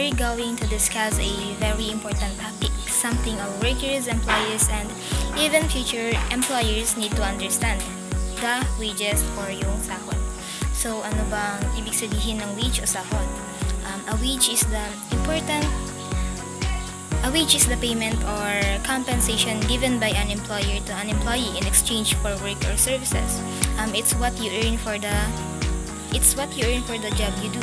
we're going to discuss a very important topic, something our workers, employees, and even future employers need to understand, the wages or yung sahod. So, ano bang ibig sabihin ng wage o sahod? A wage is the payment or compensation given by an employer to an employee in exchange for work or services. It's what you earn for the job you do.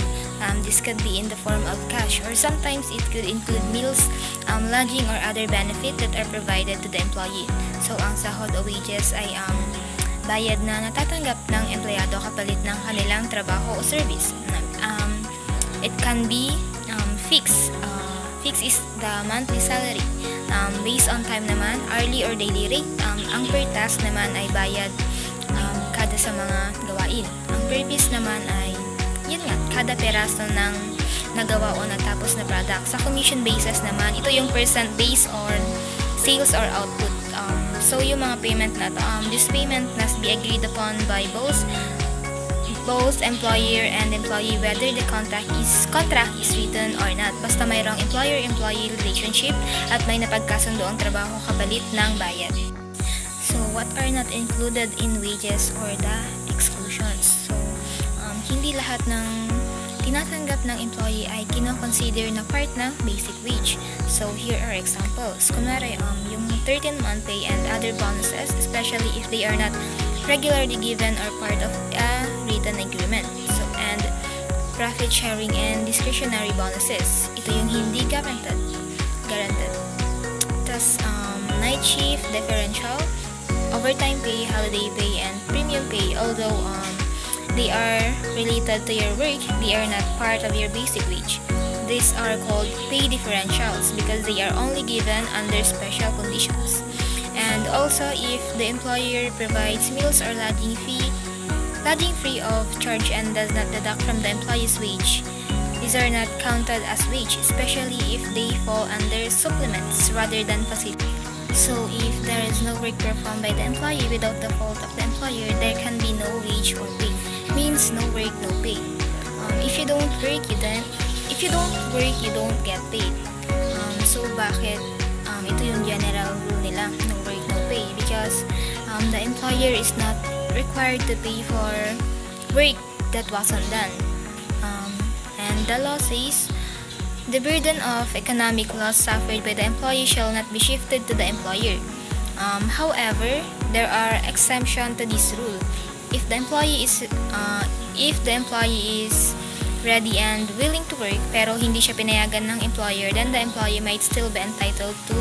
This could be in the form of cash, or sometimes it could include meals, lodging, or other benefit that are provided to the employee. So, ang sahod o wages ay ang bayad na natatanggap ng empleyado kapalit ng kanilang trabaho o service. It can be fixed. Fixed is the monthly salary. Based on time naman, hourly or daily rate. Ang per task naman ay bayad kada sa mga gawain. Ang per piece naman ay, yun nga, kada peraso ng nagawa o natapos na product. Sa commission basis naman, ito yung percent based on sales or output. So yung mga payment na to, this payment must be agreed upon by both employer and employee, whether the contract is written or not. Basta mayroong employer-employee relationship at may napagkasundo ang trabaho kapalit ng bayad. So, what are not included in wages or the exclusions? So, hindi lahat ng tinatanggap ng employee ay kino-consider na part ng basic wage. So, here are examples. Kunwari, yung 13-month pay and other bonuses, especially if they are not regularly given or part of a written agreement. So, and profit sharing and discretionary bonuses. Ito yung hindi guaranteed. Tas, night shift, differential, overtime pay, holiday pay, and premium pay. Although they are related to your work, they are not part of your basic wage. These are called pay differentials because they are only given under special conditions. And also, if the employer provides meals or lodging free of charge and does not deduct from the employee's wage, these are not counted as wage, especially if they fall under supplements rather than facility. So, if there is no work performed by the employee without the fault of the employer, there can be no wage or pay. Means no work, no pay. If you don't work, you don't get paid. So, bakit? Ito yung general rule nila, no work, no pay, because the employer is not required to pay for work that wasn't done. And the law says, the burden of economic loss suffered by the employee shall not be shifted to the employer. However, there are exemptions to this rule. If the employee is ready and willing to work pero hindi siya pinayagan ng employer, then the employee might still be entitled to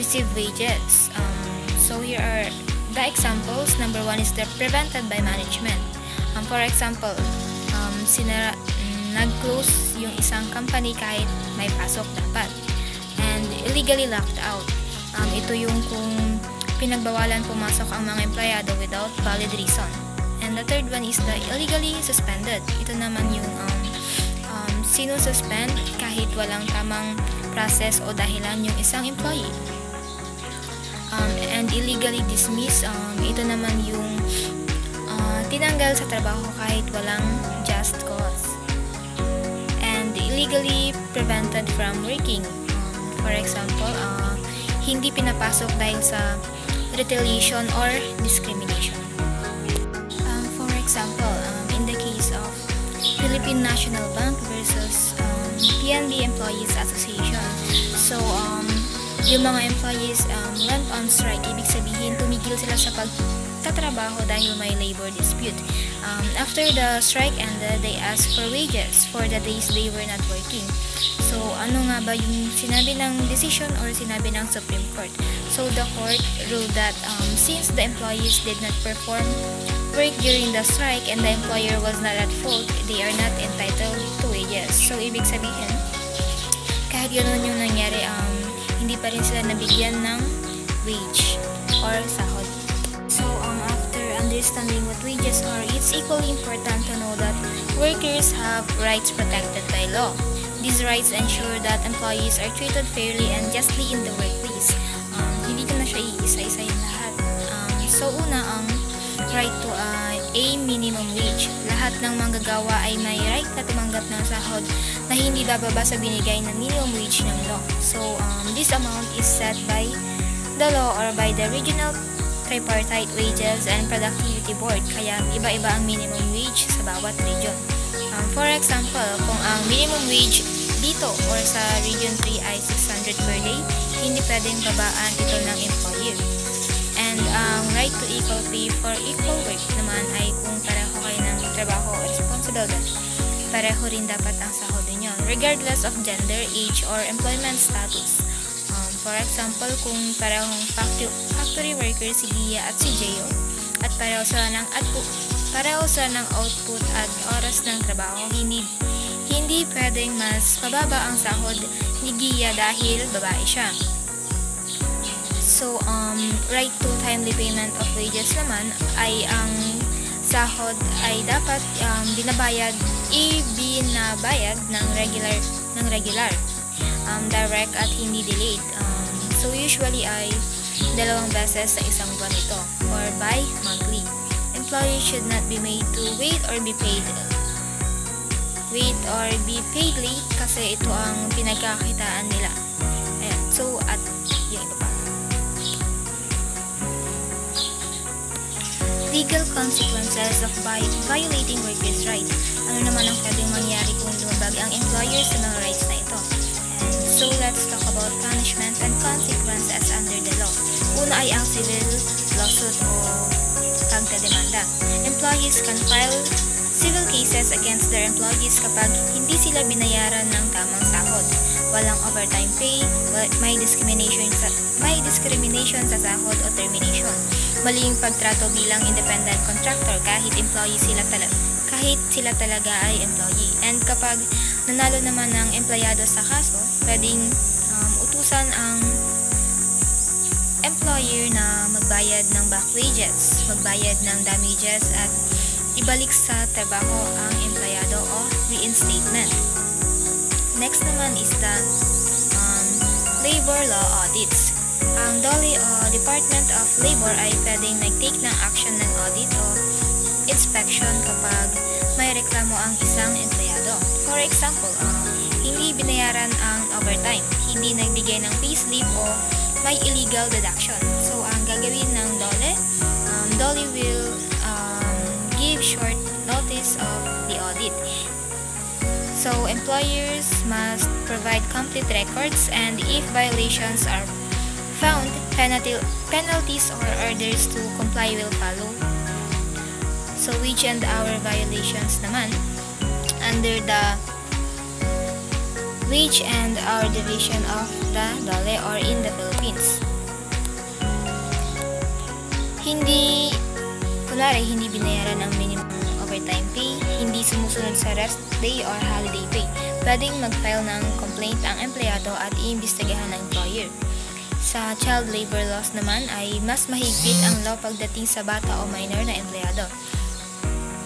receive wages. So here are the examples. Number one is the prevented by management. For example, nag-close yung isang company kahit may pasok dapat, and illegally locked out. Ito yung kung pinagbawalan pumasok ang mga empleyado without valid reason. And the third one is the illegally suspended. Ito naman yung sinususpend kahit walang tamang process o dahilan yung isang employee. And illegally dismissed, ito naman yung tinanggal sa trabaho kahit walang just cause. And illegally prevented from working. For example, hindi pinapasok dahil sa retaliation or discrimination. For example, in the case of Philippine National Bank versus PNB Employees Association. So, yung mga employees went on strike. Ibig sabihin, tumigil sila sa pagtatrabaho dahil may labor dispute. After the strike ended, they asked for wages for the days they were not working. So, ano nga ba yung sinabi ng decision or sinabi ng Supreme Court? So, the court ruled that since the employees did not perform work during the strike and the employer was not at fault, they are not entitled to wages. So, ibig sabihin, kahit ganoon yung nangyari, hindi pa rin sila nabigyan ng wage or sahod. So, after understanding what wages are, it's equally important to know that workers have rights protected by law. These rights ensure that employees are treated fairly and justly in the workplace. Hindi ko na siya iisa-isa yung lahat. So, una, ang right to a minimum wage. Lahat ng manggagawa ay may right na tumanggap ng sahod na hindi bababa sa binigay na minimum wage ng law. So, this amount is set by the law or by the regional tripartite wages and productivity board. Kaya iba-iba ang minimum wage sa bawat region. For example, kung ang minimum wage dito or sa Region 3 ay 600 per day, hindi pwedeng babaan ito ng employer. And ang right to equal pay for equal work naman ay kung pareho kayo ng trabaho o responsibilidad, pareho rin dapat ang sahod ninyo, regardless of gender, age, or employment status. For example, kung parehong factory workers si Gia at si Jeyo at pareho sila ng output at oras ng trabaho, hindi pwedeng mas mababa ang sahod ni Gia dahil babae siya. So, right to timely payment of wages naman ay ang sahod ay dapat ibinabayad ng regular, direct at hindi delayed. So, usually ay 2 beses sa isang buwan ito or bi-monthly. Employees should not be made to wait or be paid late kasi ito ang pinagkakitaan nila. Ayan. So, at yung iba pa. Legal consequences of violating workers' rights. Ano naman ang pwedeng mangyari kung lumabag ang employer sa mga rights na ito? And so, let's talk about punishment and consequences under the law. Una ay ang civil lawsuit o pagdedemanda. Employees can file civil cases against their employees kapag hindi sila binayaran ng tamang sahod, walang overtime pay, may discrimination sa sahod o termination, maling pagtrato bilang independent contractor kahit sila talaga ay employee. And kapag nanalo naman ng empleyado sa kaso, pwedeng utusan ang employer na magbayad ng back wages, magbayad ng damages at ibalik sa trabaho ang empleyado o reinstatement. Next naman is the labor law audits. Ang DOLE o Department of Labor ay pwedeng mag-take ng action ng audit o inspection kapag may reklamo ang isang empleyado. For example, hindi binayaran ang overtime, hindi nagbigay ng payslip o may illegal deduction. So, ang gagawin ng DOLE will give short notice of the audit. So, employers must provide complete records, and if violations are found, penalties or orders to comply will follow. So, wage and hour violations naman under the Wage and Hour Division of the DOLE or in the Philippines. Hindi binayaran ang minimum overtime pay, hindi sumusunod sa rest day or holiday pay. Pwedeng mag-file ng complaint ang empleyado at iimbestigahan ng employer. Sa child labor laws naman ay mas mahigpit ang law pagdating sa bata o minor na empleyado.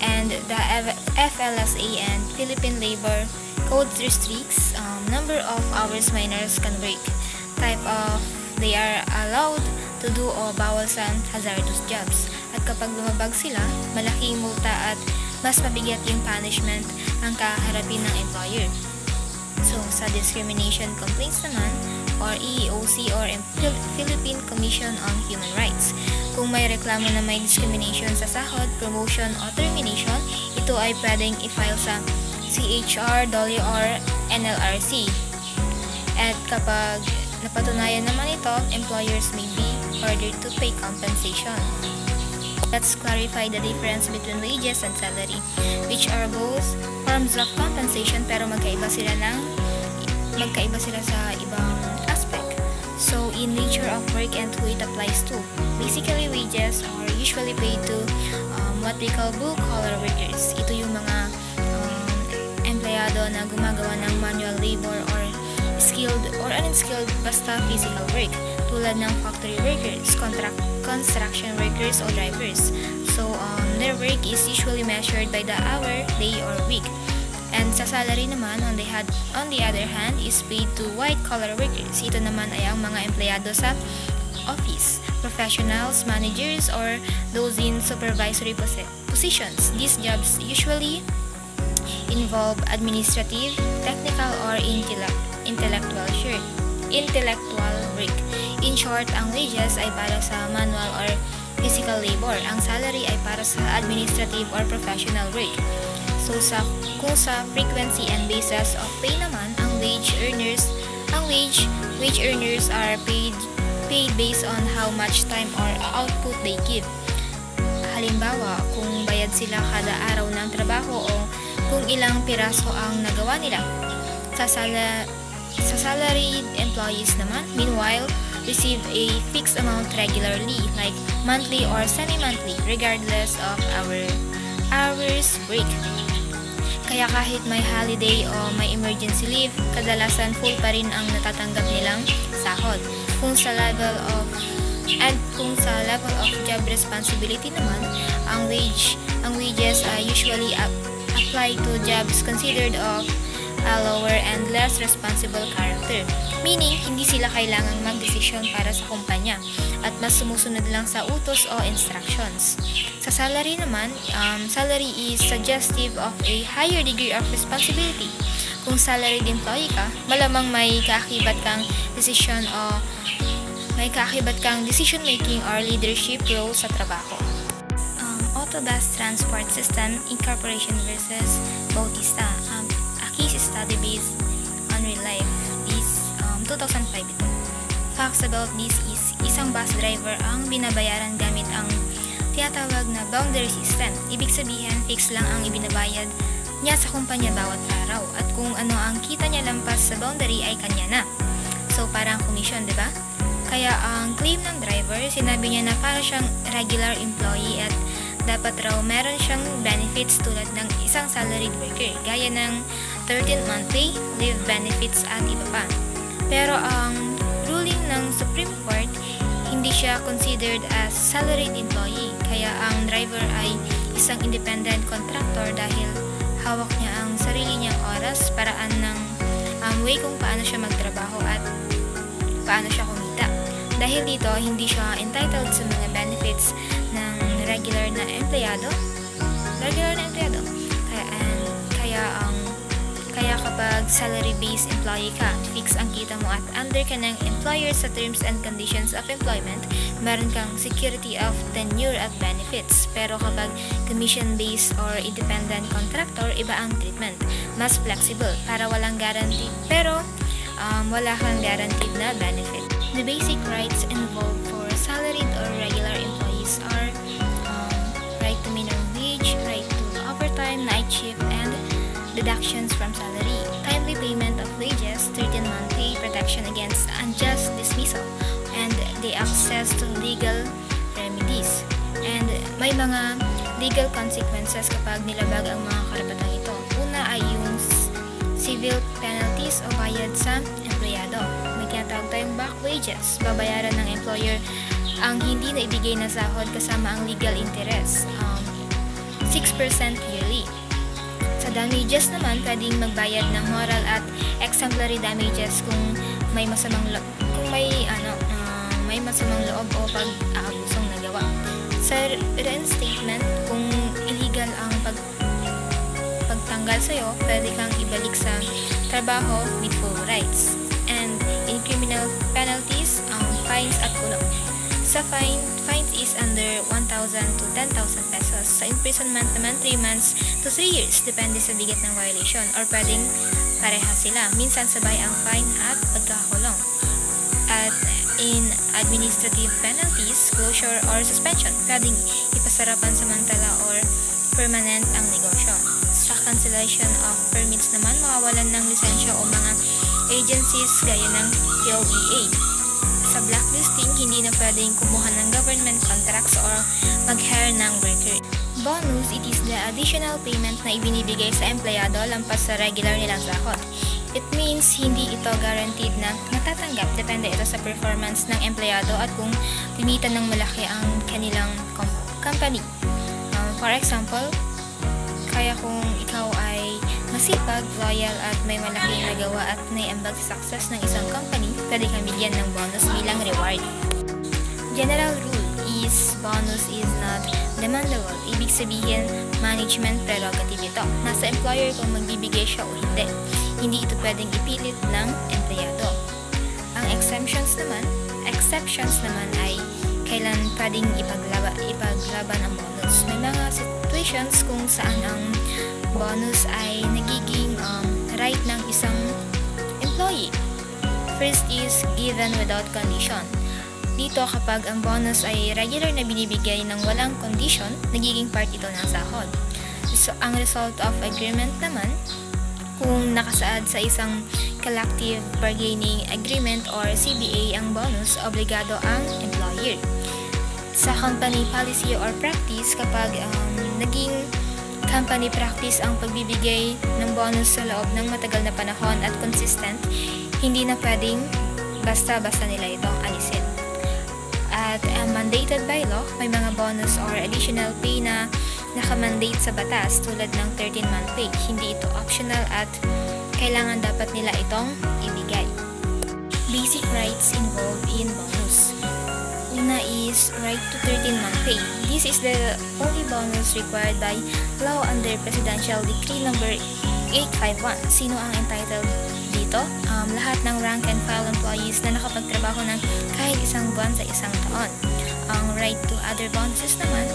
And the FLSA and Philippine Labor Code restricts number of hours minors can work, type of they are allowed to do o bawal sa hazardous jobs. At kapag lumabag sila, malaking multa at mas mabigat yung punishment ang kaharapin ng employer. So, sa discrimination complaints naman, or EEOC or Philippine Commission on Human Rights, kung may reklamo na may discrimination sa sahod, promotion o termination, ito ay pwedeng i-file sa CHR, DOLE or NLRC. At kapag napatunayan naman ito, employers may be ordered to pay compensation. Let's clarify the difference between wages and salary, which are both forms of compensation pero magkaiba sila sa ibang aspect. So, in nature of work and who it applies to. Basically, wages are usually paid to what we call blue-collar workers. Ito yung mga empleyado na gumagawa ng manual labor or skilled or unskilled basta physical work tulad ng factory workers, construction workers o drivers. So, their work is usually measured by the hour, day, or week. And sa salary naman, on the other hand, is paid to white-collar workers. Ito naman ay ang mga empleyado sa office, professionals, managers, or those in supervisory positions. These jobs usually involve administrative, technical, or intellectual work. In short, ang wages ay para sa manual or physical labor. Ang salary ay para sa administrative or professional work. So kung sa frequency and basis of pay naman, ang wage earners are paid based on how much time or output they give. Halimbawa, kung bayad sila kada araw ng trabaho o kung ilang piraso ang nagawa nila. Sa salaried employees naman, meanwhile, receive a fixed amount regularly, like monthly or semi-monthly, regardless of our hours work. Kaya kahit may holiday o may emergency leave, kadalasan full pa rin ang natatanggap nilang sahod. Kung sa level of job responsibility naman, ang wages usually apply to jobs considered of a lower and less responsible character. Meaning, hindi sila kailangang magdesisyon para sa kumpanya at mas sumusunod lang sa utos o instructions. Sa salary naman, salary is suggestive of a higher degree of responsibility. Kung salaried employee ka, malamang may kaakibat kang decision-making or leadership role sa trabaho. Autobus Transport System Incorporation versus Bautista, a case study based on real life. This 2005 ito. Facts about this is isang bus driver ang binabayaran gamit ang tinatawag na boundary system. Ibig sabihin, fix lang ang ibinabayad niya sa kumpanya bawat araw at kung ano ang kita niya lampas sa boundary ay kanya na. So parang commission, di ba? Kaya ang claim ng driver, sinabi niya na para siyang regular employee at dapat raw meron siyang benefits tulad ng isang salaried worker, gaya ng 13th month pay, leave benefits at iba pa. Pero ang ruling ng Supreme Court, hindi siya considered as salaried employee, kaya ang driver ay isang independent contractor dahil hawak niya ang sarili niyang oras, paraan ng way kung paano siya magtrabaho at paano siya kumita. Dahil dito, hindi siya entitled sa mga benefits ng regular na empleyado. Kaya kapag salary-based employee ka, fix ang kita mo at under ka ng employer sa terms and conditions of employment, meron kang security of tenure at benefits. Pero kapag commission-based or independent contractor, iba ang treatment. Mas flexible para walang guarantee, pero wala kang guaranteed na benefit. The basic rights involved for salaried or regular employees are right to minimum wage, right to overtime, night shift, and deductions from salary, timely payment of wages, 13-month pay, protection against unjust dismissal, and the access to legal remedies. And may mga legal consequences kapag nilabag ang mga karapatang ito. Una ay yung civil penalties o bayad sa empleyado. May tinatawag tayong back wages. Babayaran ng employer ang hindi na ibigay na sahod kasama ang legal interest, 6% yearly. Sa damages naman, pwedeng magbayad ng moral at exemplary damages kung may masamang loob o pag-aabusong nagawa. Sa reinstatement, kung illegal ang pagtanggal sa'yo, pwede kang ibalik sa trabaho with full rights. And in criminal penalties, fines at kulong. Sa fines is under 1,000 to 10,000 pesos. Sa imprisonment naman, 3 months to 3 years, depende sa bigat ng violation, or pwedeng pareha sila. Minsan sabay ang fine at pagkakulong. At in administrative penalties, closure or suspension, pwedeng ipasarapan samantala or permanent ang negosyo. Sa cancellation of permits naman, mawawalan ng lisensya o mga agencies gaya ng POEA. Sa blacklisting, hindi na pwedeng kumuha ng government contracts or mag-hire ng worker. Bonus, it is the additional payment na ibinibigay sa empleyado lampas sa regular nilang sahod. It means hindi ito guaranteed na natatanggap. Depende ito sa performance ng empleyado at kung pinitan ng malaki ang kanilang company. For example, kaya kung ikaw ay masipag, loyal at may malaking nagawa at naiambag sa success ng isang company, pwede kang bigyan ng bonus bilang reward. General rule this bonus is not demandable. Ibig sabihin, management prerogative ito. Nasa employer kung magbibigay siya o hindi. Hindi ito pwedeng ipilit ng empleyado. Ang exceptions naman ay kailan pwedeng ipaglaban ang bonus. May mga situations kung saan ang bonus ay nagiging right ng isang employee. First is given without condition. Dito kapag ang bonus ay regular na binibigay ng walang condition, nagiging part ito ng sahod. So, ang result of agreement naman, kung nakasaad sa isang collective bargaining agreement or CBA ang bonus, obligado ang employer. Sa company policy or practice, kapag naging company practice ang pagbibigay ng bonus sa loob ng matagal na panahon at consistent, hindi na pwedeng basta-basta nila itong alisin. At mandated by law, may mga bonus or additional pay na nakamandate sa batas tulad ng 13-month pay. Hindi ito optional at kailangan dapat nila itong ibigay. Basic rights involved in bonus. Una is right to 13-month pay. This is the only bonus required by law under Presidential Decree number 851. Sino ang entitled dito? Lahat ng rank and file employees na nakapagtrabaho ng kahit isang buwan sa isang taon. Ang right to other bonuses naman,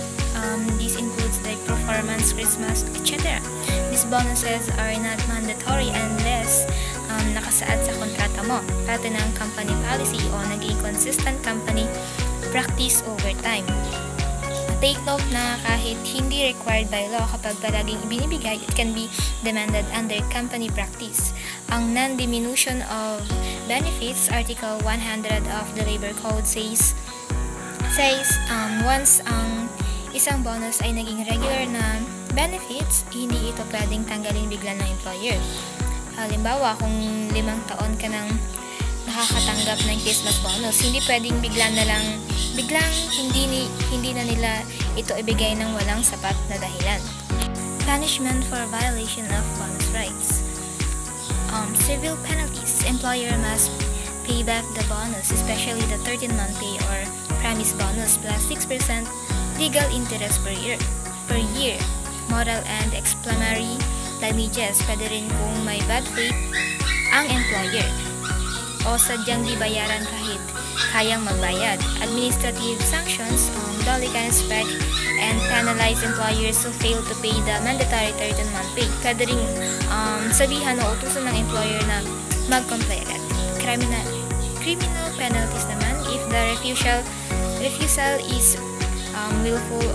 this includes like performance, Christmas, etc. These bonuses are not mandatory unless nakasaad sa kontrata mo, pati ng company policy o naging consistent company practice over time. Take note na kahit hindi required by law, kapag palaging ibinibigay, it can be demanded under company practice. Ang non-diminution of benefits, Article 100 of the Labor Code says once ang isang bonus ay naging regular na benefits, hindi ito pwedeng tanggalin bigla ng employer. Halimbawa, kung 5 taon ka nang nakakatanggap ng Christmas bonus, hindi pwedeng biglang hindi na nila ito ibigay ng walang sapat na dahilan. Punishment for violation of bonus rights. Civil penalties. Employer must pay back the bonus, especially the 13-month pay or promise bonus plus 6% legal interest per year. Moral and exemplary damages. Pwede rin kung may bad faith ang employer o sadyang di bayaran kahit kayang magbayad. Administrative sanctions, DOLE can inspect and penalize employers who fail to pay the mandatory 13-month pay. Pwede rin sabihan o utusan ng employer na mag-comply agad. Criminal penalties naman, if the refusal is willful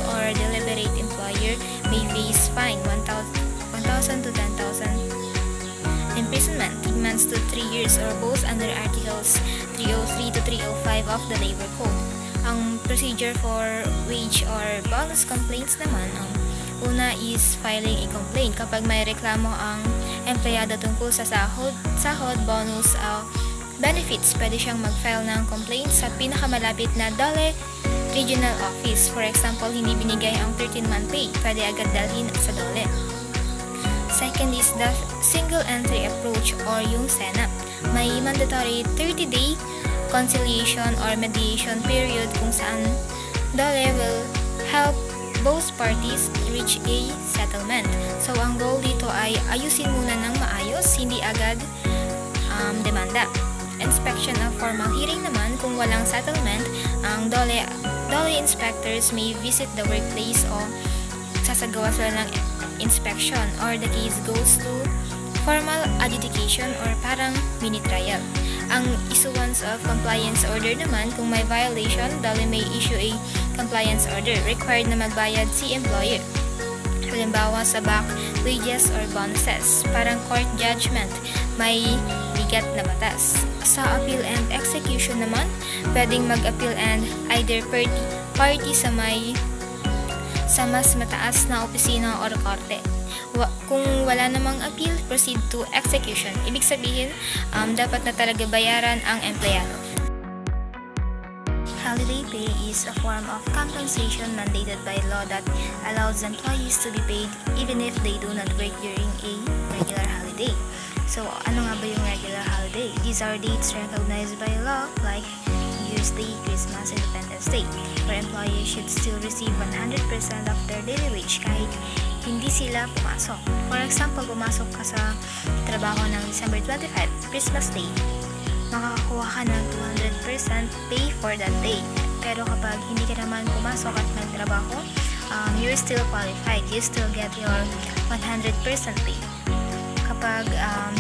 or deliberate, employer may face fine 1,000 to 10,000, imprisonment 3 months to 3 years or both under Articles 303 to 305 of the Labor Code. Ang procedure for wage or bonus complaints naman, una is filing a complaint. Kapag may reklamo ang empleyado tungkol sa sahod, bonus, benefits, pwede siyang mag-file ng complaint sa pinakamalapit na DOLE regional office. For example, hindi binigay ang 13-month pay, pwede agad dalhin sa DOLE. Second is the single entry approach or yung SENAP. May mandatory 30-day conciliation or mediation period kung saan DOLE will help both parties reach a settlement. So, ang goal dito ay ayusin muna ng maayos, hindi agad demanda. Inspection of formal hearing naman, kung walang settlement, ang DOLE inspectors may visit the workplace o sasagawa sila ng inspection, or the case goes to formal adjudication or parang mini trial. Ang issuance of compliance order naman, kung may violation, DOLE may issue a compliance order. Required na magbayad si employer. Halimbawa sa back wages or bonuses. Parang court judgment, may bigat na batas. Sa appeal and execution naman, pwedeng mag-appeal and either party sa mas mataas na opisina or korte. Kung wala namang appeal, proceed to execution. Ibig sabihin, dapat na talaga bayaran ang empleyado. Holiday pay is a form of compensation mandated by law that allows employees to be paid even if they do not work during a regular holiday. So, ano nga ba yung regular holiday? These are dates recognized by law like New Year's Day, Christmas, Independence Day, where employees should still receive 100% of their daily wage kahit hindi sila pumasok. For example, pumasok ka sa trabaho ng December 25, Christmas Day, makakakuha ka ng 200% pay for that day. Pero kapag hindi ka naman pumasok at nagtrabaho, you're still qualified. You still get your 100% pay. Kapag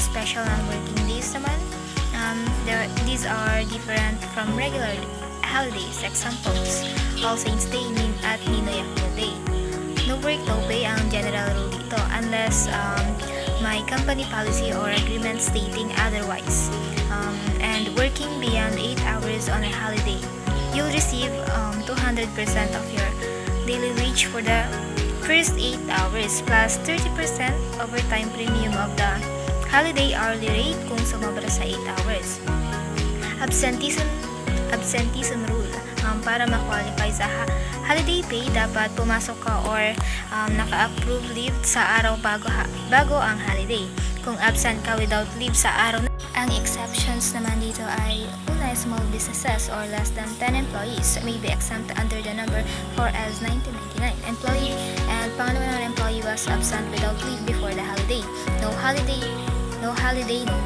special and working days naman, these are different from regular holidays. Examples, All Saints Day at Ninoy Aquino Day. No work, no pay ang general rule dito unless may company policy or agreement stating otherwise. And working beyond 8 hours on a holiday, you'll receive 200% of your daily wage for the first 8 hours plus 30% overtime premium of the holiday hourly rate kung sumobra sa 8 hours. Absenteeism rule. Para ma-qualify sa holiday pay, dapat pumasok ka or naka-approve leave sa araw bago ang holiday. Kung absent ka without leave sa araw na. Ang exceptions naman dito ay una, small businesses or less than 10 employees may be exempt under the number 4S 1999 employee, and pangalawa naman, employee was absent without leave before the holiday. No holiday, no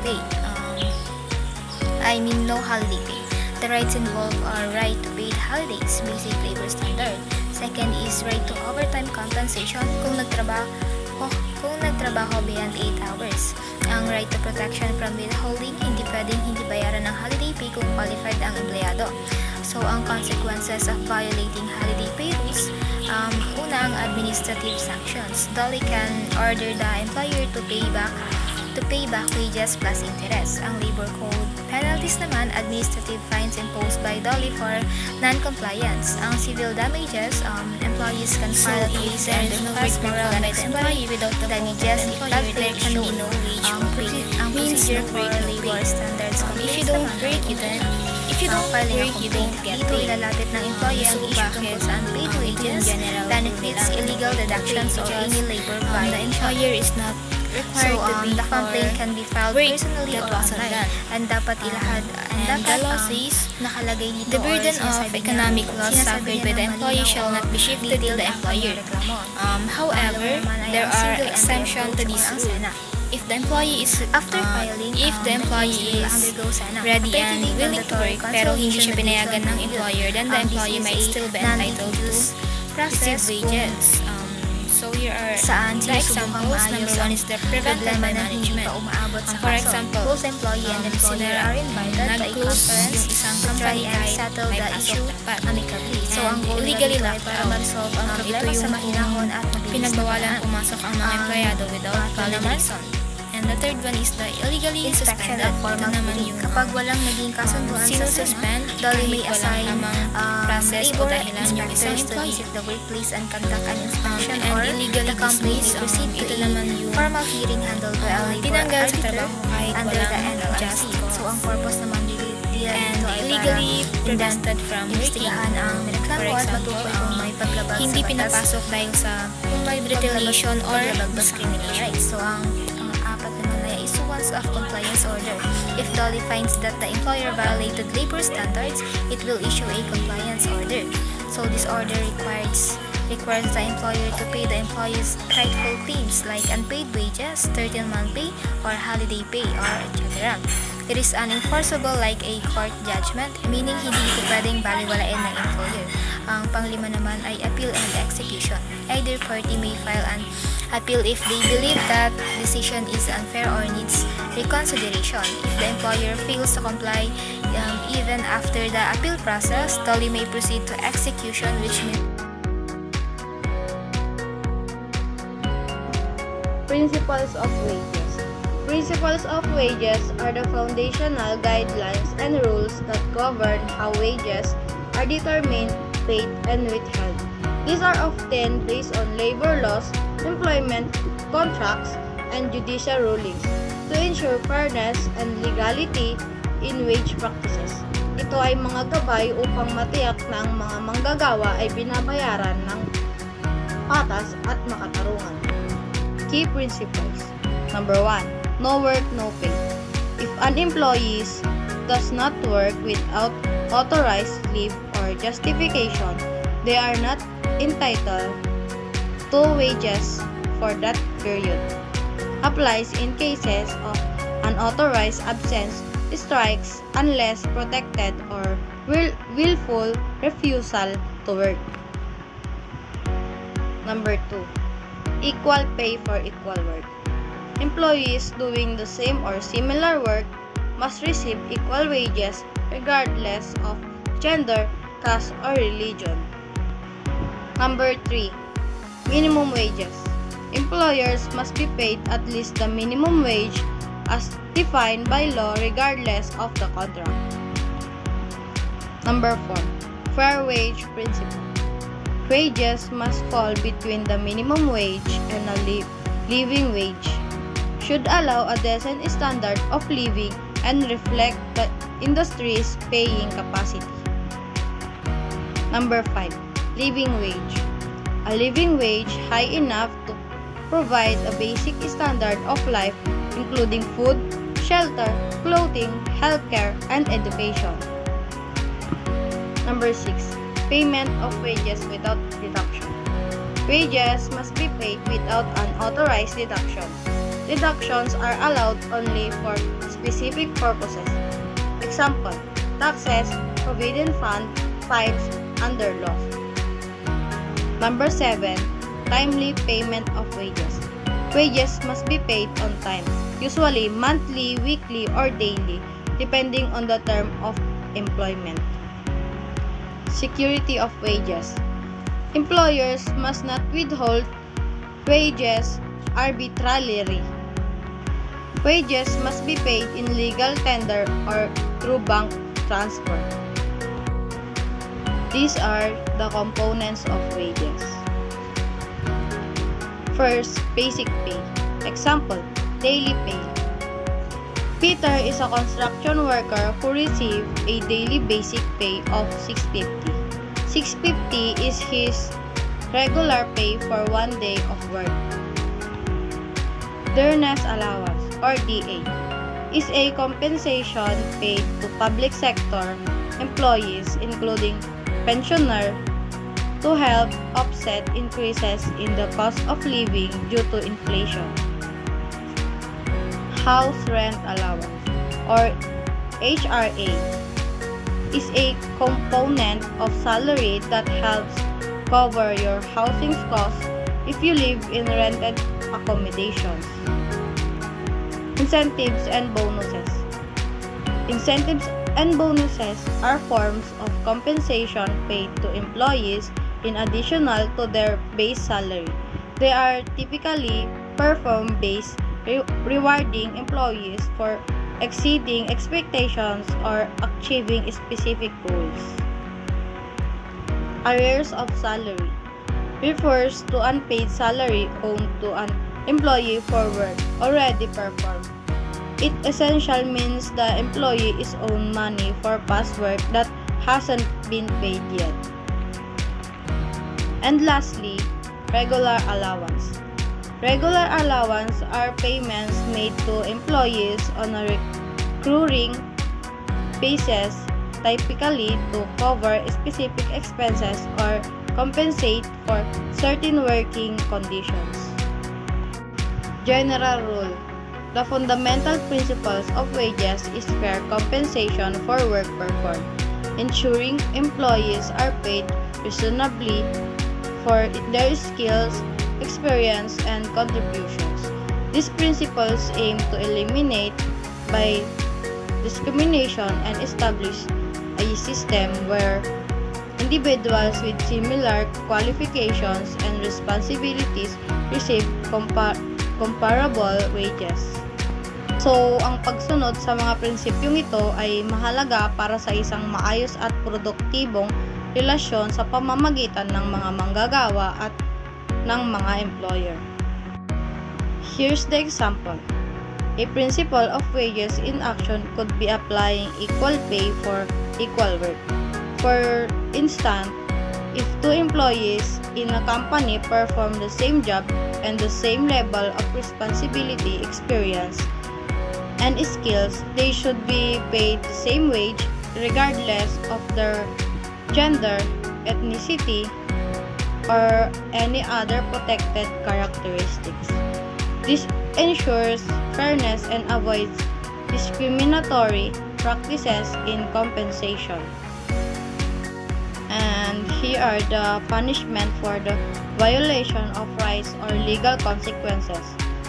pay. No holiday pay. The rights involved are right to paid holidays, basic labor standard. Second is right to overtime compensation kung nagtrabaho beyond 8 hours. Ang right to protection from withholding, hindi pwedeng hindi bayaran ng holiday pay kung qualified ang empleyado. So, ang consequences of violating holiday pay rules, una, ang administrative sanctions. DOLE can order the employer to pay back wages plus interest. Ang labor code penalties naman, administrative fines imposed by DOLE for non-compliance. Ang civil damages, employees can file a case and request moral by the employee without the damages if there can be no wage ang procedure for labor standards. If you don't work, you don't get paid. Ilalapit ng employee ang issue tungkol sa unpaid wages, benefits, illegal deductions, or any labor by the employer is not required to be the complaint can be filed personally or online, and dapat ilahad the law says nakalagay dito, the burden of economic loss suffered by the employee shall not be shifted to the employer. However, there are exemptions to this rule. If the employee is ready and willing to work pero hindi siya pinayagan ng employer, then the employee might still be entitled to receive wages. So here are the examples. Number one is the prevented by management. For example, both employee and employer are invited to a conference to try and settle the issue amicably. So ang illegally locked para ma-resolve ang problema sa mahinahon at pinagbawalan pumasok ang mga empleyado without valid reason. And the third one is the illegally suspended. Ito naman yung kapag walang naging kasunduan sa sinususpend DOLE may assign process o labor dahilan yung isang inspectors to employee. visit the workplace and conduct an inspection, And or illegally the company may dismissed, proceed to ito a naman yung formal hearing handled by a labor tinanggal sa arbiter trabaho kahit under the walang NLRC. just cause. So ang purpose naman dito And illegally prevented from working. investigahan ang For reklamo at example, matukoy kung may paglabag hindi sa batas, pinapasok dahil sa kung may retaliation or paglabag sa discrimination. rights. So ang apat naman ay issuance of compliance order. If DOLE finds that the employer violated labor standards, it will issue a compliance order. So this order requires the employer to pay the employee's rightful claims like unpaid wages, 13-month pay, or holiday pay, or etc. It is unenforceable like a court judgment, meaning hindi ito pwedeng baliwalain ng employer. Ang panglima naman ay appeal and execution. Either party may file an appeal if they believe that decision is unfair or needs reconsideration. If the employer fails to comply even after the appeal process, DOLE may proceed to execution, which means Principles of wages. Principles of wages are the foundational guidelines and rules that govern how wages are determined, paid, and withheld. These are often based on labor laws, employment contracts, and judicial rulings to ensure fairness and legality in wage practices. Ito ay mga gabay upang matiyak na ang mga manggagawa ay binabayaran ng patas at makatarungan. Key principles. Number 1. No work, no pay. If an employee does not work without authorized leave or justification, they are not entitled to wages for that period. Applies in cases of unauthorized absence, strikes, unless protected, or willful refusal to work. Number 2. Equal pay for equal work. Employees doing the same or similar work must receive equal wages regardless of gender, caste, or religion. Number 3. Minimum wages. Employers must be paid at least the minimum wage as defined by law regardless of the contract. Number 4. Fair wage principle. Wages must fall between the minimum wage and a living wage. Should allow a decent standard of living and reflect the industry's paying capacity. Number 5. Living wage. A living wage high enough to provide a basic standard of life including food, shelter, clothing, healthcare, and education. Number 6. Payment of wages without deduction. Wages must be paid without unauthorized deductions. Deductions are allowed only for specific purposes. Example, taxes, provident fund, fines under law. Number 7. Timely payment of wages. Wages must be paid on time, usually monthly, weekly, or daily, depending on the term of employment. Security of wages. Employers must not withhold wages arbitrarily. Wages must be paid in legal tender or through bank transfer. These are the components of wages. First, basic pay. Example, daily pay. Peter is a construction worker who receives a daily basic pay of $6.50. $6.50 is his regular pay for 1 day of work. Dearness allowance, or DA, is a compensation paid to public sector employees, including pensioners, to help offset increases in the cost of living due to inflation. House rent allowance, or HRA, is a component of salary that helps cover your housing costs if you live in rented accommodations. Incentives and bonuses. Incentives and bonuses are forms of compensation paid to employees in addition to their base salary. They are typically performance-based, rewarding employees for exceeding expectations or achieving specific goals. Arrears of salary refers to unpaid salary owed to an employee for work already performed. It essentially means the employee is owed money for past work that hasn't been paid yet. And lastly, regular allowance. Regular allowance are payments made to employees on a recurring basis, typically to cover specific expenses or compensate for certain working conditions. General rule. The fundamental principles of wages is fair compensation for work performed, ensuring employees are paid reasonably for their skills, experience, and contributions. These principles aim to eliminate by discrimination and establish a system where individuals with similar qualifications and responsibilities receive comparable wages. So, ang pagsunod sa mga prinsipyong ito ay mahalaga para sa isang maayos at produktibong relasyon sa pamamagitan ng mga manggagawa at ng mga employer. Here's the example. A principle of wages in action could be applying equal pay for equal work. For instance, if two employees in a company perform the same job and the same level of responsibility, experience, and skills, they should be paid the same wage regardless of their gender, ethnicity, or any other protected characteristics. This ensures fairness and avoids discriminatory practices in compensation. And here are the punishment for the violation of rights or legal consequences.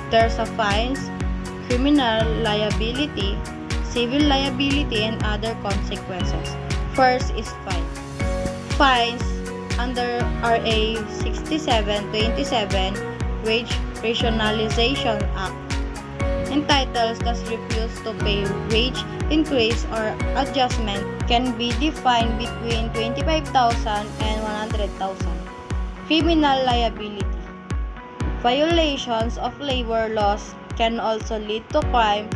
There's a fines, criminal liability, civil liability, and other consequences. First is fine. Fines under RA 6727 Wage Rationalization Act entitles thus refuse to pay wage increase or adjustment can be defined between 25,000 and 100,000. Criminal liability. Violations of labor laws can also lead to crime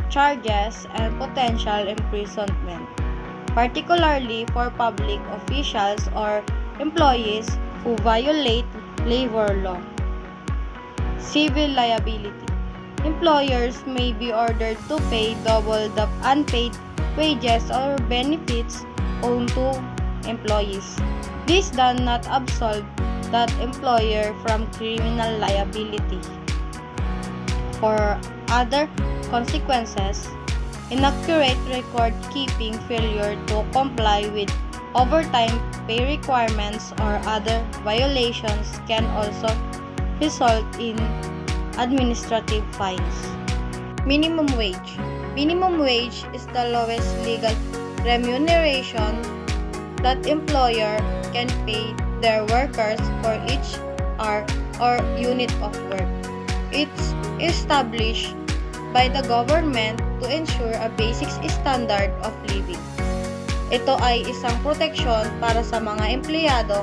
charges and potential imprisonment, particularly for public officials or employees who violate labor law. Civil liability. Employers may be ordered to pay double the unpaid wages or benefits owed to employees. This does not absolve that employer from criminal liability. For other consequences, inaccurate record keeping, failure to comply with overtime pay requirements, or other violations can also result in administrative fines. Minimum wage. Minimum wage is the lowest legal remuneration that employer can pay their workers for each hour or unit of work. It's established by the government to ensure a basic standard of living. Ito ay isang proteksyon para sa mga empleyado.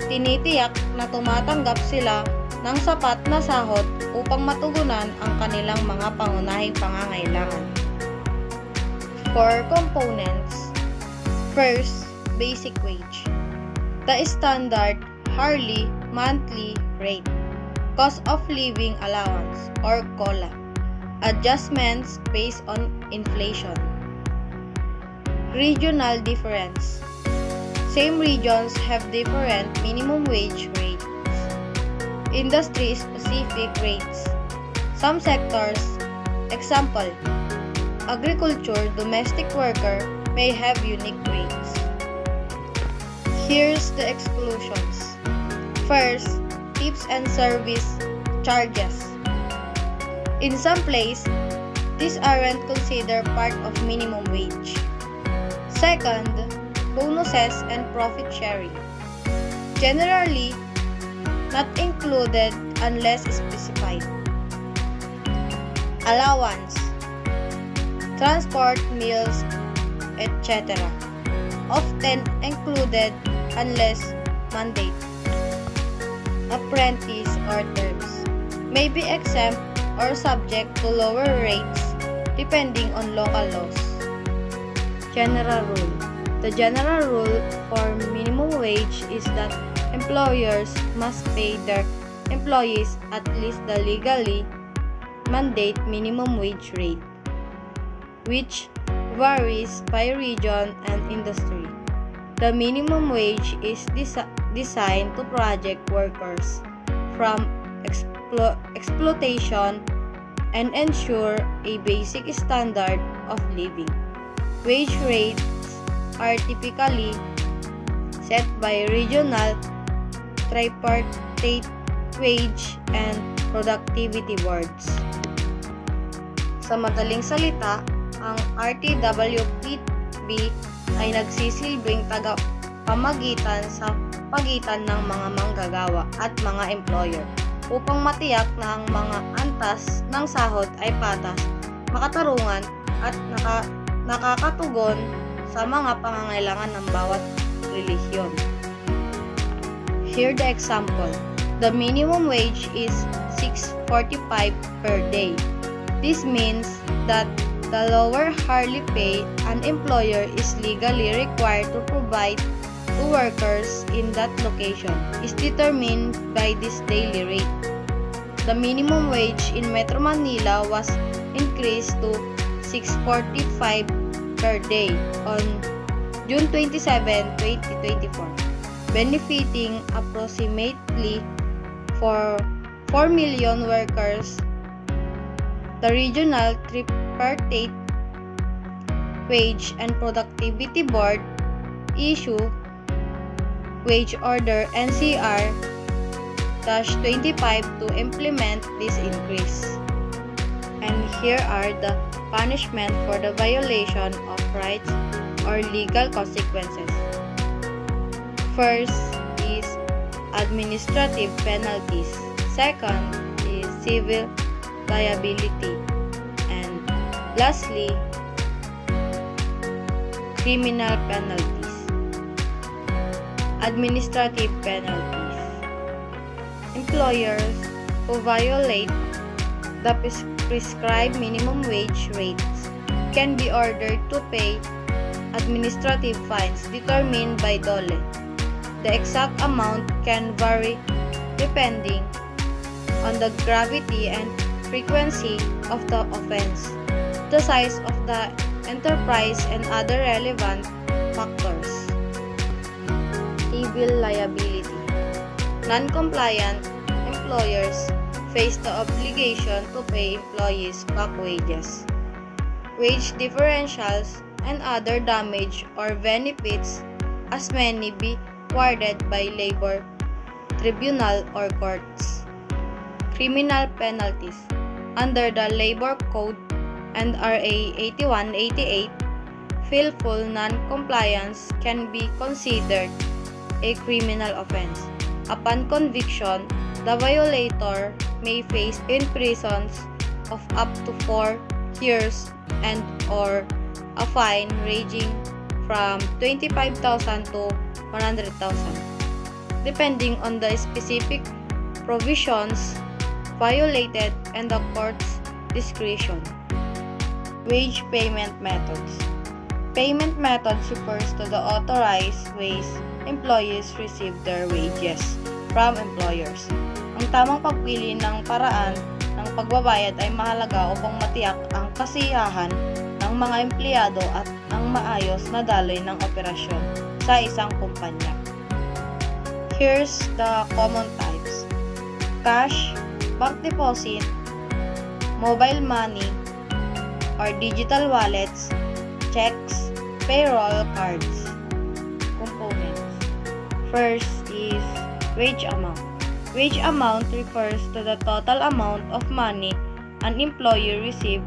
Tinitiyak na tumatanggap sila ng sapat na sahod upang matugunan ang kanilang mga pangunahing pangangailangan. For components, first, basic wage. The standard hourly monthly rate, cost of living allowance or COLA, adjustments based on inflation. Regional difference. Same regions have different minimum wage rates. Industry-specific rates. Some sectors, example, agriculture, domestic worker, may have unique rates. Here's the exclusions. First, tips and service charges. In some places, these aren't considered part of minimum wage. Second, bonuses and profit sharing. Generally, not included unless specified. Allowance, transport, meals, etc. Often included unless mandated. Apprentice or terms may be exempt or subject to lower rates depending on local laws. General rule. The general rule for minimum wage is that employers must pay their employees at least the legally mandated minimum wage rate, which varies by region and industry. The minimum wage is designed to protect workers from exploitation and ensure a basic standard of living. Wage rates are typically set by regional, tripartite wage and productivity boards. Sa madaling salita, ang RTWPB ay nagsisilbing tagapamagitan sa pagitan ng mga manggagawa at mga employer upang matiyak na ang mga antas ng sahod ay patas, makatarungan at nakakatugon sa mga pangangailangan ng bawat relihiyon. Here the example. The minimum wage is $6.45 per day. This means that the lower hourly pay an employer is legally required to provide to workers in that location is determined by this daily rate. The minimum wage in Metro Manila was increased to $6.45 per day on June 27, 2024, benefiting approximately for 4 million workers. The Regional Tripartite Wage and Productivity Board issue Wage Order NCR-25 to implement this increase. And here are the punishment for the violation of rights or legal consequences. First is administrative penalties. Second is civil liability. And lastly, criminal penalties. Administrative penalties. Employers who violate the prescribed minimum wage rates can be ordered to pay administrative fines determined by DOLE. The exact amount can vary depending on the gravity and frequency of the offense, the size of the enterprise, and other relevant factors. Civil liability. Non-compliant employers face the obligation to pay employees back wages, wage differentials, and other damage or benefits as may be awarded by labor tribunal or courts. Criminal penalties. Under the Labor Code and RA 8188, willful non-compliance can be considered a criminal offense. Upon conviction, the violator may face imprisons of up to 4 years and or a fine ranging from 25,000 to 100,000, depending on the specific provisions violated and the court's discretion. Wage payment methods. Payment methods refers to the authorized ways employees receive their wages from employers. Ang tamang pagpili ng paraan ng pagbabayad ay mahalaga upang matiyak ang kasiyahan ng mga empleyado at ang maayos na daloy ng operasyon sa isang kumpanya. Here's the common types: cash, bank deposit, mobile money or digital wallets, checks, payroll cards. Components. First is wage amount. Wage amount refers to the total amount of money an employee receives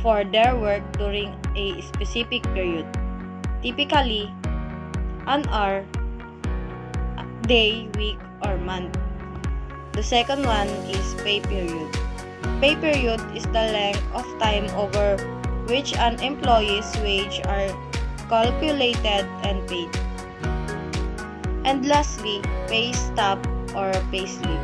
for their work during a specific period, typically an hour, day, week, or month. The second one is pay period. Pay period is the length of time over which an employee's wage are calculated and paid. And lastly, pay stub or payslip.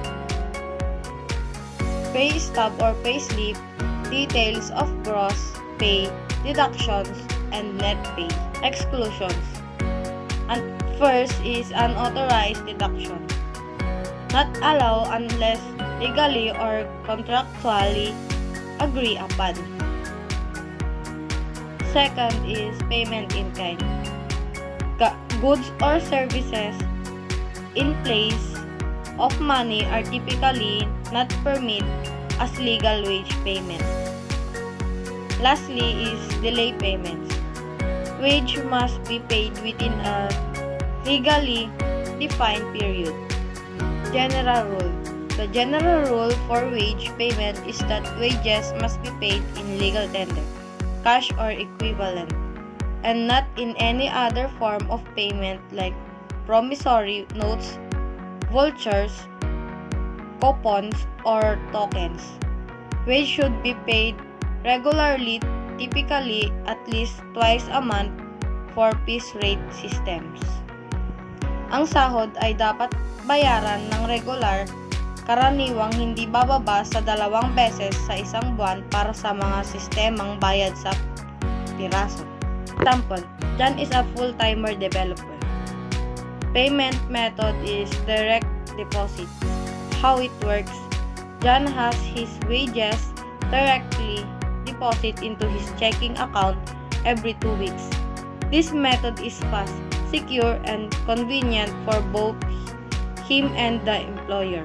Pay stub or payslip details of gross pay, deductions, and net pay exclusions. And first is unauthorized deduction. Not allowed unless legally or contractually agreed upon. Second is payment in kind. Goods or services in place of money are typically not permitted as legal wage payment. Lastly is delay payments. Wage must be paid within a legally defined period. General rule. The general rule for wage payment is that wages must be paid in legal tender, cash or equivalent, and not in any other form of payment like promissory notes, vouchers, coupons, or tokens. Wage should be paid regularly, typically at least twice a month for piece rate systems. Ang sahod ay dapat bayaran ng regular, karaniwang hindi bababa sa 2 beses sa isang buwan para sa mga sistemang bayad sa piraso. Example, John is a full-timer developer. Payment method is direct deposit. How it works, John has his wages directly deposited into his checking account every 2 weeks. This method is fast, secure, and convenient for both him and the employer.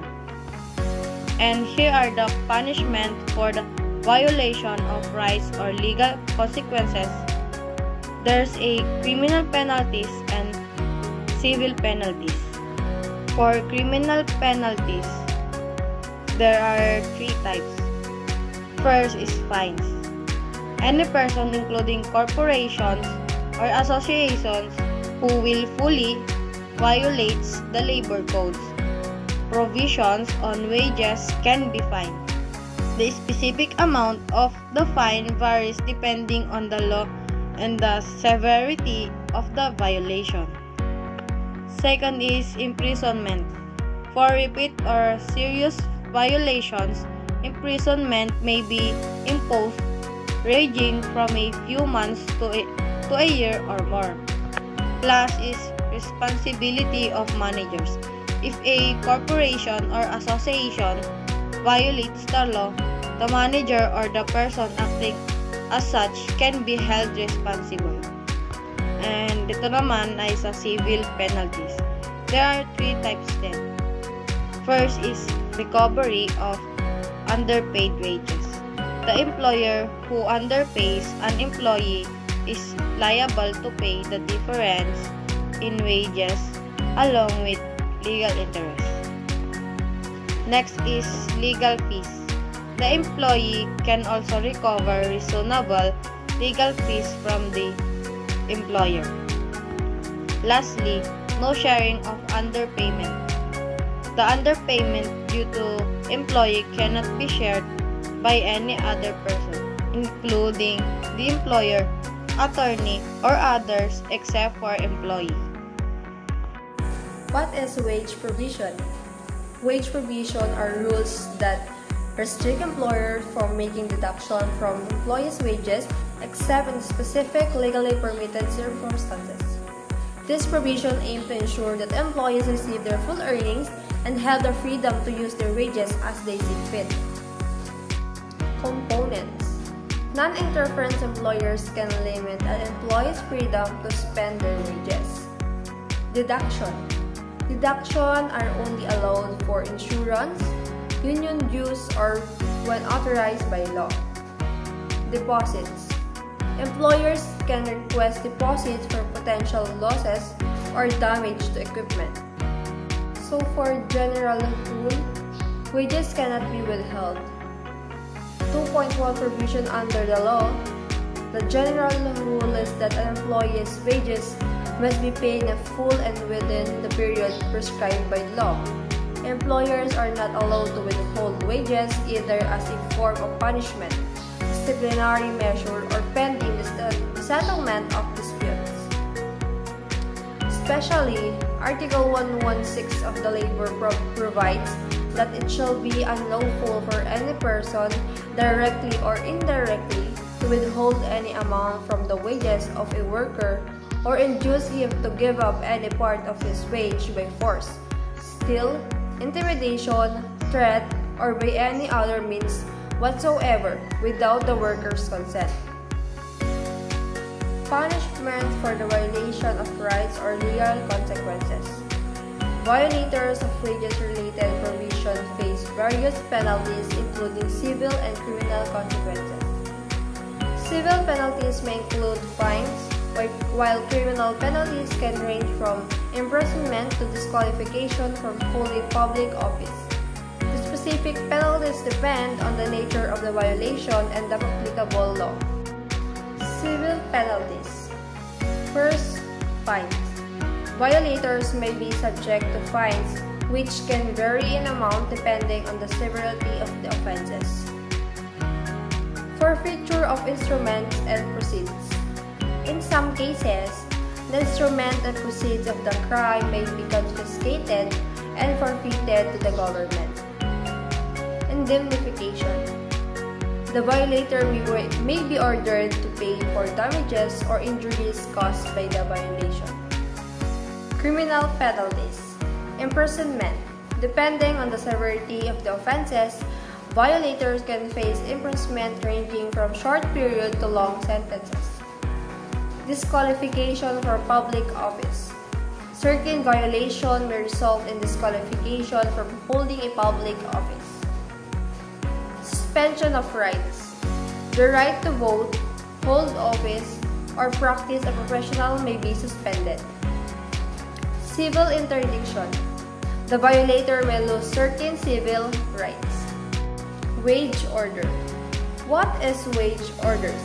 And here are the punishment for the violation of rights or legal consequences. There's a criminal penalties and civil penalties. For criminal penalties, there are 3 types. First is fines. Any person, including corporations or associations, who willfully violates the labor codes provisions on wages can be fined. The specific amount of the fine varies depending on the law and the severity of the violation. Second is imprisonment. For repeat or serious violations, imprisonment may be imposed ranging from a few months to a year or more. Plus is responsibility of managers. If a corporation or association violates the law, the manager or the person acting as such can be held responsible. And dito naman ay sa civil penalties. There are 3 types then. First is recovery of underpaid wages. The employer who underpays an employee is liable to pay the difference in wages along with legal interest. Next is legal fees. The employee can also recover reasonable legal fees from the employer. Lastly, no sharing of underpayment. The underpayment due to employee cannot be shared by any other person, including the employer, attorney, or others except for employee. What is wage provision? Wage provision are rules that restrict employers from making deduction from employees' wages except in specific legally permitted circumstances. This provision aims to ensure that employees receive their full earnings and have the freedom to use their wages as they see fit. Components. Non-interference employers can limit an employee's freedom to spend their wages. Deduction. Deduction are only allowed for insurance, union dues, or when authorized by law. Deposits. Employers can request deposits for potential losses or damage to equipment. So for general rule, wages cannot be withheld. 2.1 provision under the law, the general rule is that an employee's wages must be paid in full and within the period prescribed by law. Employers are not allowed to withhold wages either as a form of punishment, disciplinary measure, or pending the settlement of disputes. Especially, Article 116 of the Labor provides that it shall be unlawful for any person, directly or indirectly, to withhold any amount from the wages of a worker or induce him to give up any part of his wage by force, steal, intimidation, threat, or by any other means whatsoever without the worker's consent. Punishment for the violation of rights or legal consequences. Violators of wages-related provisions face various penalties including civil and criminal consequences. Civil penalties may include fines, while criminal penalties can range from imprisonment to disqualification from holding public office. The specific penalties depend on the nature of the violation and the applicable law. Civil penalties. First, fines. Violators may be subject to fines which can vary in amount depending on the severity of the offenses. Forfeiture of instruments and proceeds. In some cases, the instrument and proceeds of the crime may be confiscated and forfeited to the government. Indemnification. The violator may be ordered to pay for damages or injuries caused by the violation. Criminal penalties. Imprisonment. Depending on the severity of the offenses, violators can face imprisonment ranging from short period to long sentences. Disqualification for public office. Certain violation may result in disqualification from holding a public office. Suspension of rights. The right to vote, hold office, or practice a profession may be suspended. Civil interdiction. The violator may lose certain civil rights. Wage order. What is wage orders?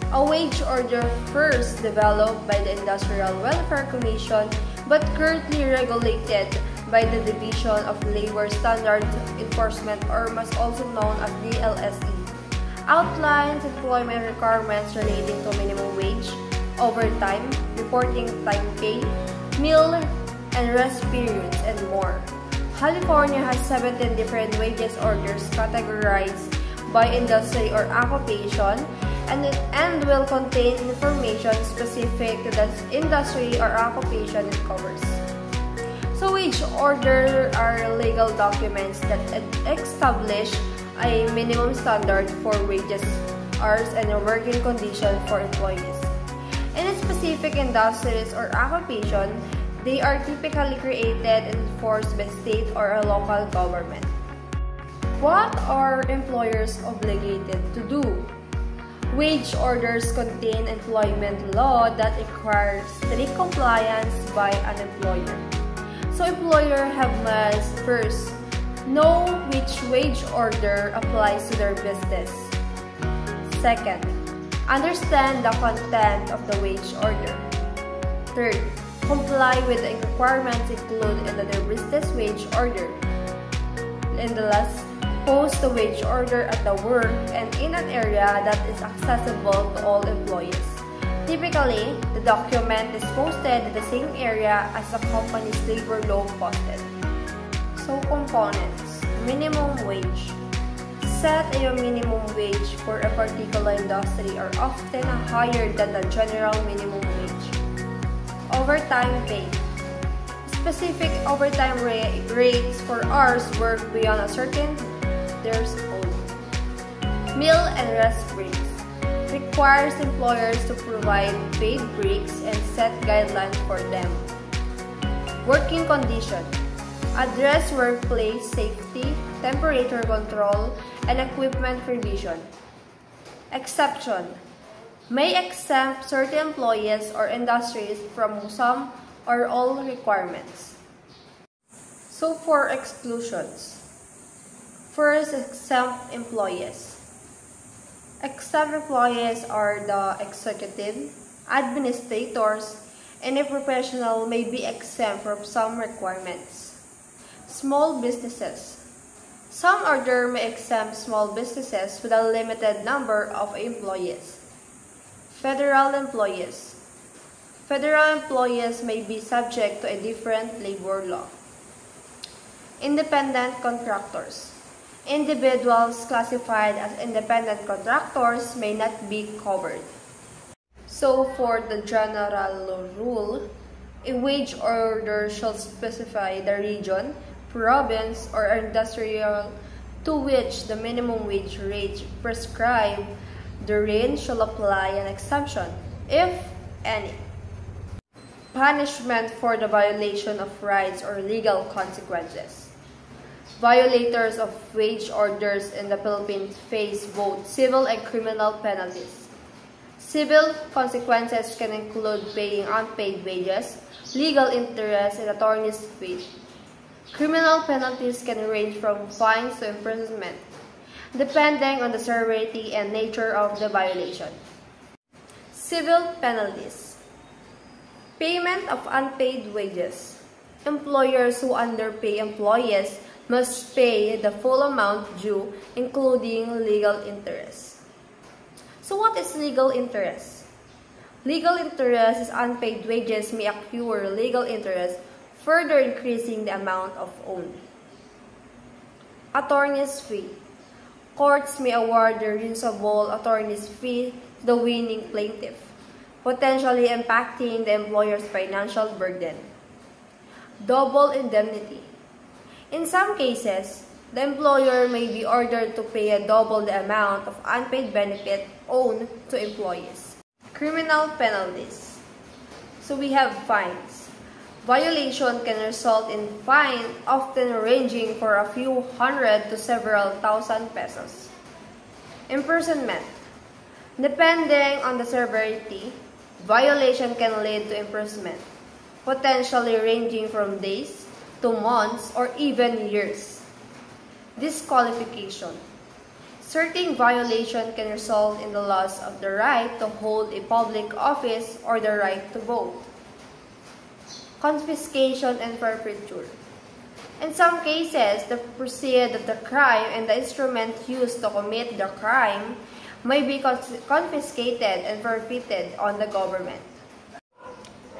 A wage order first developed by the Industrial Welfare Commission but currently regulated by the Division of Labor Standards Enforcement, or most also known as DLSE, outlines employment requirements relating to minimum wage, overtime, reporting time pay, meal and rest periods, and more. California has 17 different wages orders categorized by industry or occupation and will contain information specific to the industry or occupation it covers. So wage order are legal documents that establish a minimum standard for wages, hours, and working conditions for employees. In specific industries or occupation, they are typically created and enforced by state or a local government. What are employers obligated to do? Wage orders contain employment law that requires strict compliance by an employer. So employer must first know which wage order applies to their business. Second, understand the content of the wage order. Third, comply with the requirements included in the business wage order. And the last, post the wage order at the work and in an area that is accessible to all employees. Typically, the document is posted in the same area as the company's labor law posted. So, components. Minimum wage. Set a minimum wage for a particular industry are often higher than the general minimum wage. Overtime pay. Specific overtime rates for hours worked beyond a certain years old. Meal and rest breaks. Requires employers to provide paid breaks and set guidelines for them. Working condition. Address workplace safety, temperature control, and equipment provision. Exception. May exempt certain employees or industries from some or all requirements. So for exclusions. First, exempt employees. Exempt employees are the executive, administrators, and a professional may be exempt from some requirements. Small businesses. Some order may exempt small businesses with a limited number of employees. Federal employees. Federal employees may be subject to a different labor law. Independent contractors. Individuals classified as independent contractors may not be covered. So for the general rule, a wage order shall specify the region, province, or industrial to which the minimum wage rate prescribed. The range shall apply an exemption, if any. Punishment for the violation of rights or legal consequences. Violators of wage orders in the Philippines face both civil and criminal penalties. Civil consequences can include paying unpaid wages, legal interest, and attorney's fees. Criminal penalties can range from fines to imprisonment, depending on the severity and nature of the violation. Civil penalties. Payment of unpaid wages. Employers who underpay employees must pay the full amount due, including legal interest. So what is legal interest? Legal interest is unpaid wages may accrue legal interest, further increasing the amount of owed. Attorney's fee. Courts may award the reasonable attorney's fee to the winning plaintiff, potentially impacting the employer's financial burden. Double indemnity. In some cases, the employer may be ordered to pay double the amount of unpaid benefit owed to employees. Criminal penalties. So we have fines. Violation can result in fine often ranging for a few hundred to several thousand pesos. Imprisonment. Depending on the severity, violation can lead to imprisonment, potentially ranging from days to months or even years. Disqualification. Certain violation can result in the loss of the right to hold a public office or the right to vote. Confiscation and forfeiture. In some cases, the proceeds of the crime and the instrument used to commit the crime may be confiscated and forfeited on the government.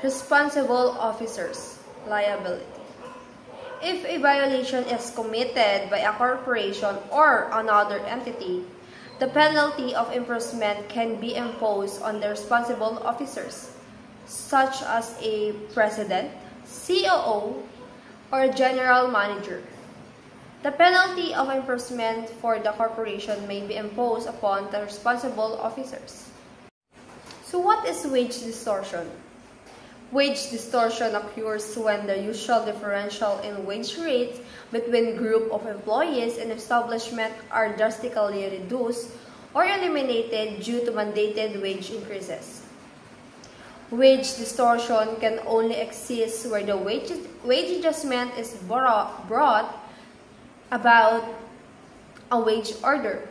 Responsible officers. Liability. If a violation is committed by a corporation or another entity, the penalty of imprisonment can be imposed on the responsible officers, such as a president, COO, or a general manager. The penalty of imprisonment for the corporation may be imposed upon the responsible officers. So what is wage distortion? Wage distortion occurs when the usual differential in wage rates between group of employees in establishment are drastically reduced or eliminated due to mandated wage increases. Wage distortion can only exist where the wage adjustment is brought about a wage order,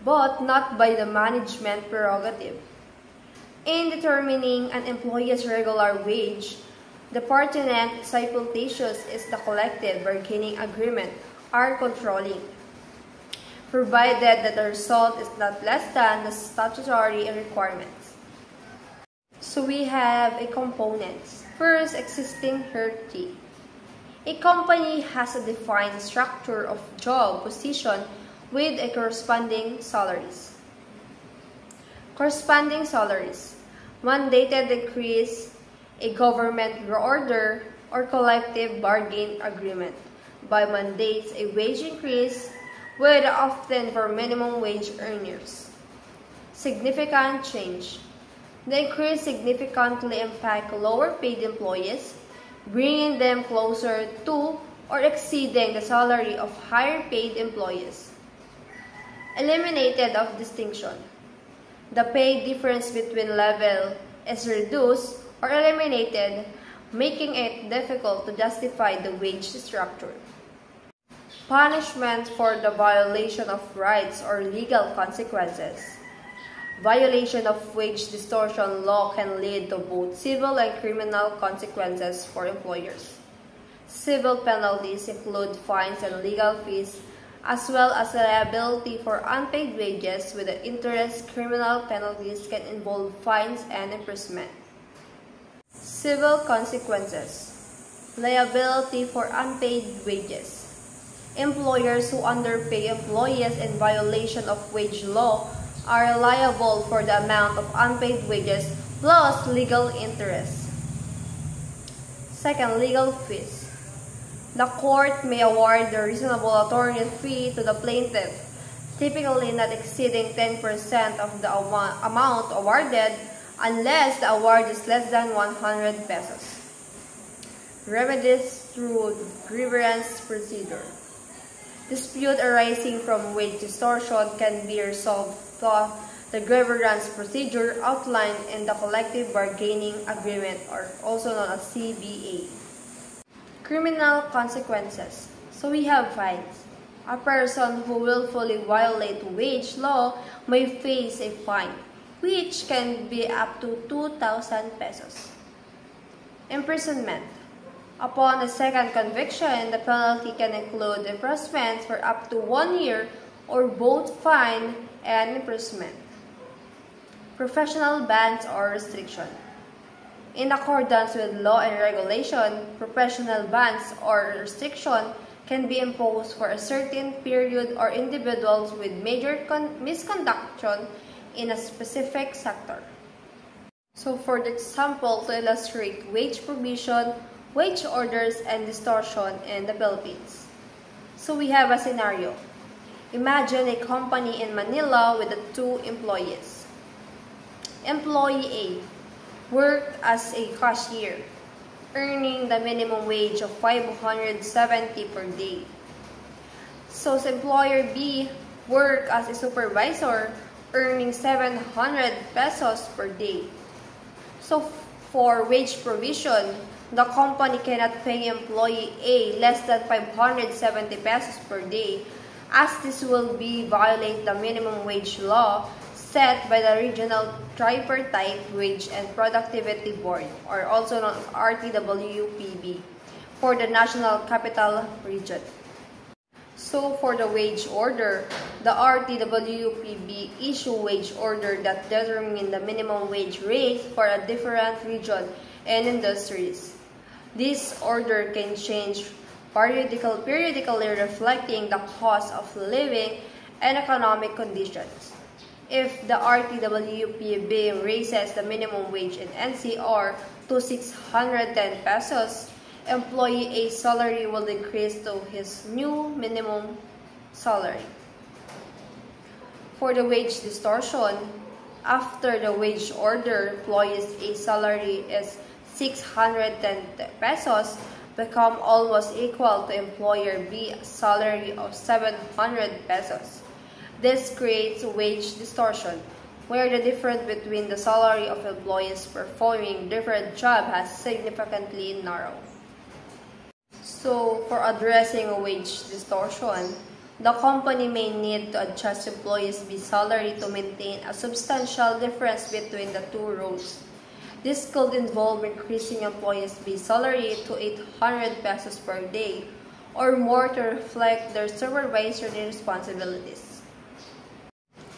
but not by the management prerogative. In determining an employee's regular wage, the pertinent simultaneous is the collective bargaining agreement are controlling, provided that the result is not less than the statutory requirements. So we have a components. First, existing hierarchy. A company has a defined structure of job position with a corresponding salaries. Corresponding salaries. Mandated decrease, a government order, or collective bargain agreement by mandates a wage increase with often for minimum wage earners. Significant change. The increase significantly impact lower paid employees, bringing them closer to or exceeding the salary of higher paid employees. Eliminated of distinction. The pay difference between level is reduced or eliminated, making it difficult to justify the wage structure. Punishment for the violation of rights or legal consequences. Violation of wage distortion law can lead to both civil and criminal consequences for employers. Civil penalties include fines and legal fees, as well as liability for unpaid wages with the interest. Criminal penalties can involve fines and imprisonment. Civil consequences. Liability for unpaid wages. Employers who underpay employees in violation of wage law are liable for the amount of unpaid wages plus legal interest. Second, legal fees. The court may award the reasonable attorney fee to the plaintiff, typically not exceeding 10% of the amount awarded unless the award is less than 100 pesos. Remedies through grievance procedure. Dispute arising from wage distortion can be resolved through the grievance procedure outlined in the collective bargaining agreement, or also known as CBA. Criminal consequences. So we have fines. A person who willfully violate wage law may face a fine, which can be up to 2,000 pesos. Imprisonment. Upon a second conviction, the penalty can include imprisonment for up to 1 year or both fine and imprisonment. Professional bans or restriction. In accordance with law and regulation, professional bans or restriction can be imposed for a certain period or individuals with major misconduct in a specific sector. So for the example, to illustrate wage provision, wage orders, and distortion in the Philippines. So we have a scenario. Imagine a company in Manila with 2 employees. Employee A worked as a cashier, earning the minimum wage of 570 per day. So, employer B worked as a supervisor, earning 700 pesos per day. So, for wage provision, the company cannot pay employee A less than 570 pesos per day, as this will violate the minimum wage law set by the Regional Tripartite Wage and Productivity Board, or also known as RTWPB, for the National Capital Region. So, for the wage order, the RTWPB issue wage order that determine the minimum wage rate for a different region and industries. This order can change periodically reflecting the cost of living and economic conditions. If the RTWPB raises the minimum wage in NCR to 610 pesos, employee A's salary will decrease to his new minimum salary. For the wage distortion, after the wage order, employee A's salary is 610 pesos become almost equal to employer B's salary of 700 pesos. This creates wage distortion, where the difference between the salary of employees performing different jobs has significantly narrowed. So, for addressing a wage distortion, the company may need to adjust employees' B's salary to maintain a substantial difference between the two roles. This could involve increasing employees' B's salary to 800 pesos per day or more to reflect their supervisory responsibilities.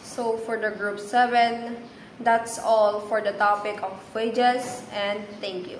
So, for the Group 7, that's all for the topic of wages, and thank you.